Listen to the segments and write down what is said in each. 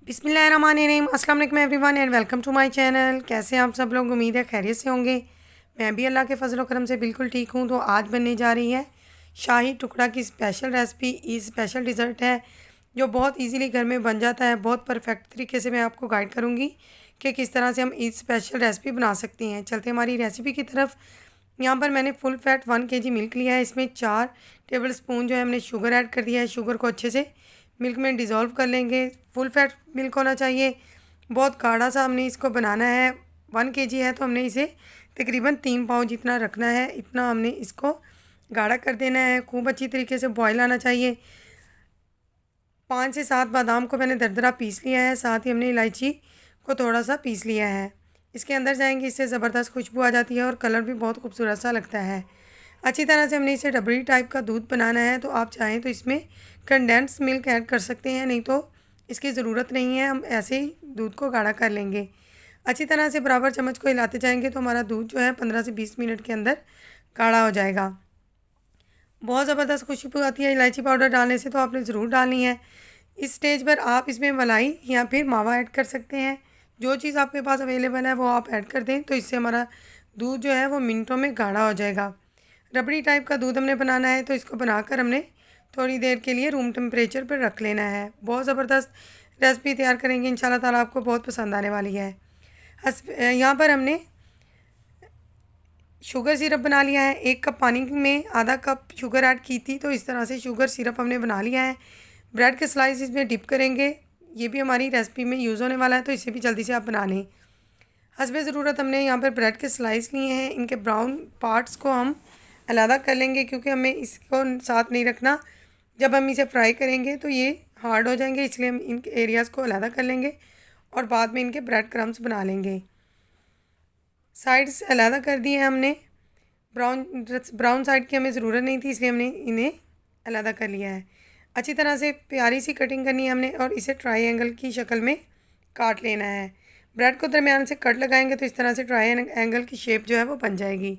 बिस्मिल्लाहिर्रहमानिर्रहीम अस्सलाम वालेकुम everyone and welcome to my channel. कैसे हैं आप सब लोग? उम्मीद है खैरियत से होंगे। मैं भी अल्लाह के फजल करम से बिल्कुल ठीक हूँ। तो आज बनने जा रही है शाही टुकड़ा की स्पेशल रेसिपी। ये स्पेशल डिज़र्ट है जो बहुत इजीली घर में बन जाता है। बहुत परफेक्ट तरीके से मैं आपको गाइड करूँगी कि किस तरह से हम इस स्पेशल रेसिपी बना सकते हैं। चलते हमारी रेसिपी की तरफ। यहाँ पर मैंने फुल फैट 1 kg मिल्क लिया है। इसमें 4 टेबल स्पून जो है हमने शुगर ऐड कर दिया है। शुगर को अच्छे से मिल्क में डिज़ोल्व कर लेंगे। फुल फैट मिल्क होना चाहिए। बहुत गाढ़ा सा हमने इसको बनाना है। 1 kg है तो हमने इसे तकरीबन 3 पाव जितना रखना है। इतना हमने इसको गाढ़ा कर देना है। खूब अच्छी तरीके से बॉयल आना चाहिए। 5 से 7 बादाम को मैंने दरदरा पीस लिया है। साथ ही हमने इलायची को थोड़ा सा पीस लिया है। इसके अंदर जाएंगे, इससे ज़बरदस्त खुशबू आ जाती है और कलर भी बहुत खूबसूरत सा लगता है। अच्छी तरह से हमने इसे रबड़ी टाइप का दूध बनाना है। तो आप चाहें तो इसमें कंडेंस मिल्क ऐड कर सकते हैं, नहीं तो इसकी ज़रूरत नहीं है। हम ऐसे ही दूध को गाढ़ा कर लेंगे। अच्छी तरह से बराबर चम्मच को हिलाते जाएंगे तो हमारा दूध जो है 15 से 20 मिनट के अंदर गाढ़ा हो जाएगा। बहुत ज़बरदस्त खुशबू आती है इलायची पाउडर डालने से, तो आपने ज़रूर डालनी है। इस स्टेज पर आप इसमें मलाई या फिर मावा ऐड कर सकते हैं। जो चीज़ आपके पास अवेलेबल है वो आप ऐड कर दें, तो इससे हमारा दूध जो है वो मिनटों में गाढ़ा हो जाएगा। रबड़ी टाइप का दूध हमने बनाना है, तो इसको बनाकर हमने थोड़ी देर के लिए रूम टेम्परेचर पर रख लेना है। बहुत ज़बरदस्त रेसिपी तैयार करेंगे इंशाल्लाह ताला, आपको बहुत पसंद आने वाली है। यहाँ पर हमने शुगर सिरप बना लिया है। 1 कप पानी में आधा कप शुगर ऐड की थी, तो इस तरह से शुगर सिरप हमने बना लिया है। ब्रेड के स्लाइस इसमें डिप करेंगे। ये भी हमारी रेसिपी में यूज़ होने वाला है, तो इसे भी जल्दी से आप बना लें। हस्बे ज़रूरत हमने यहाँ पर ब्रेड के स्लाइस लिए हैं। इनके ब्राउन पार्ट्स को हम अलहदा कर लेंगे, क्योंकि हमें इसको साथ नहीं रखना। जब हम इसे फ्राई करेंगे तो ये हार्ड हो जाएंगे, इसलिए हम इन एरियाज़ को अलहदा कर लेंगे और बाद में इनके ब्रेड क्रम्स बना लेंगे। साइड्स अलहदा कर दिए हैं हमने। ब्राउन साइड की हमें ज़रूरत नहीं थी, इसलिए हमने इन्हें अलहदा कर लिया है। अच्छी तरह से प्यारी सी कटिंग करनी है हमने और इसे ट्रायंगल की शक्ल में काट लेना है। ब्रेड को दरमियान से कट लगाएंगे तो इस तरह से ट्रायंगल की शेप जो है वो बन जाएगी।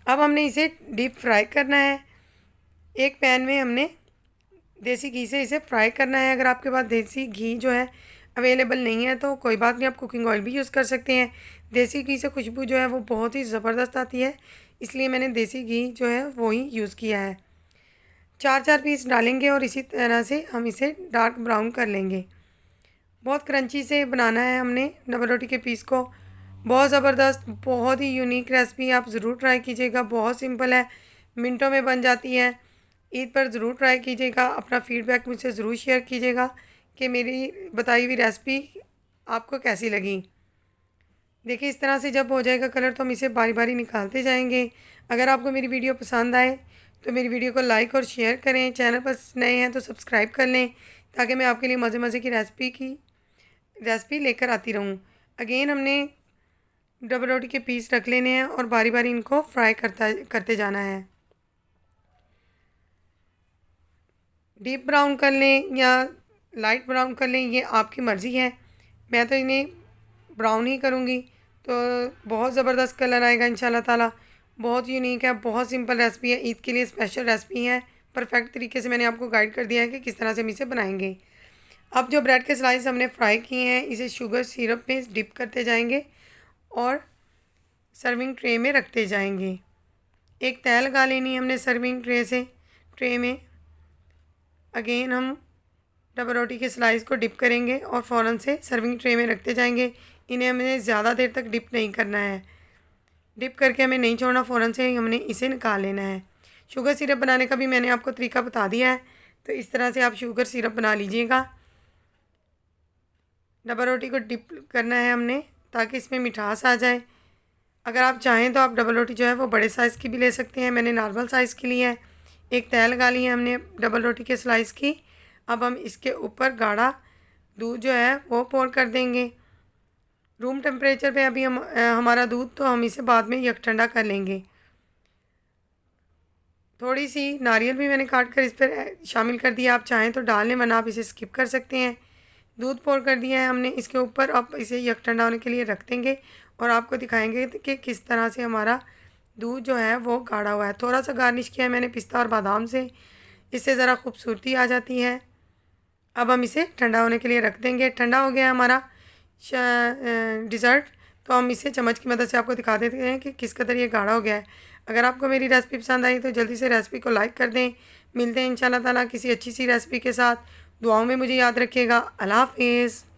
अब हमने इसे डीप फ्राई करना है। एक पैन में हमने देसी घी से इसे फ्राई करना है। अगर आपके पास देसी घी जो है अवेलेबल नहीं है तो कोई बात नहीं, आप कुकिंग ऑयल भी यूज़ कर सकते हैं। देसी घी से खुशबू जो है वो बहुत ही ज़बरदस्त आती है, इसलिए मैंने देसी घी जो है वो ही यूज़ किया है। 4 पीस डालेंगे और इसी तरह से हम इसे डार्क ब्राउन कर लेंगे। बहुत क्रंची से बनाना है हमने डबल रोटी के पीस को। बहुत ज़बरदस्त, बहुत ही यूनिक रेसिपी, आप ज़रूर ट्राई कीजिएगा। बहुत सिंपल है, मिनटों में बन जाती है। ईद पर ज़रूर ट्राई कीजिएगा। अपना फ़ीडबैक मुझसे ज़रूर शेयर कीजिएगा कि मेरी बताई हुई रेसिपी आपको कैसी लगी। देखिए इस तरह से जब हो जाएगा कलर तो हम इसे बारी बारी निकालते जाएंगे। अगर आपको मेरी वीडियो पसंद आए तो मेरी वीडियो को लाइक और शेयर करें। चैनल पर नए हैं तो सब्सक्राइब कर लें, ताकि मैं आपके लिए मज़े मज़े की रेसिपी लेकर आती रहूं। अगेन हमने डबल रोटी के पीस रख लेने हैं और बारी बारी इनको फ्राई करते जाना है। डीप ब्राउन कर लें या लाइट ब्राउन कर लें, ये आपकी मर्ज़ी है। मैं तो इन्हें ब्राउन ही करूँगी, तो बहुत ज़बरदस्त कलर आएगा इंशाल्लाह ताला। बहुत यूनिक है, बहुत सिंपल रेसिपी है, ईद के लिए स्पेशल रेसिपी है। परफेक्ट तरीके से मैंने आपको गाइड कर दिया है कि किस तरह से हम इसे बनाएंगे। अब जो ब्रेड के स्लाइस हमने फ्राई किए हैं, इसे शुगर सिरप में डिप करते जाएंगे और सर्विंग ट्रे में रखते जाएंगे। एक तह लगा लेनी है हमने सर्विंग ट्रे में। अगेन हम डबल रोटी के स्लाइस को डिप करेंगे और फ़ौरन से सर्विंग ट्रे में रखते जाएंगे। इन्हें हमें ज़्यादा देर तक डिप नहीं करना है। डिप करके हमें नहीं छोड़ना, फ़ौरन से हमने इसे निकाल लेना है। शुगर सिरप बनाने का भी मैंने आपको तरीका बता दिया है, तो इस तरह से आप शुगर सिरप बना लीजिएगा। डबल रोटी को डिप करना है हमने, ताकि इसमें मिठास आ जाए। अगर आप चाहें तो आप डबल रोटी जो है वो बड़े साइज़ की भी ले सकते हैं। मैंने नॉर्मल साइज़ की ली है। एक तह लगा ली है हमने डबल रोटी के स्लाइस की। अब हम इसके ऊपर गाढ़ा दूध जो है वो पोर कर देंगे। रूम टेम्परेचर पे अभी हमारा दूध, तो हम इसे बाद में यक ठंडा कर लेंगे। थोड़ी सी नारियल भी मैंने काट कर इस पर शामिल कर दिया। आप चाहें तो डाल लें, वरना आप इसे स्किप कर सकते हैं। दूध पोर कर दिया है हमने इसके ऊपर। अब इसे यक ठंडा होने के लिए रख देंगे और आपको दिखाएंगे कि किस तरह से हमारा दूध जो है वो गाढ़ा हुआ है। थोड़ा सा गार्निश किया है मैंने पिस्ता और बादाम से, इससे ज़रा खूबसूरती आ जाती है। अब हम इसे ठंडा होने के लिए रख देंगे। ठंडा हो गया हमारा डिज़र्ट, तो हम इसे चम्मच की मदद से आपको दिखा देते हैं कि किस कदर ये गाढ़ा हो गया है। अगर आपको मेरी रेसिपी पसंद आई तो जल्दी से रेसिपी को लाइक कर दें। मिलते हैं इंशाल्लाह ताला किसी अच्छी सी रेसिपी के साथ। दुआओं में मुझे याद रखिएगा। अल्लाह हाफ़िज़।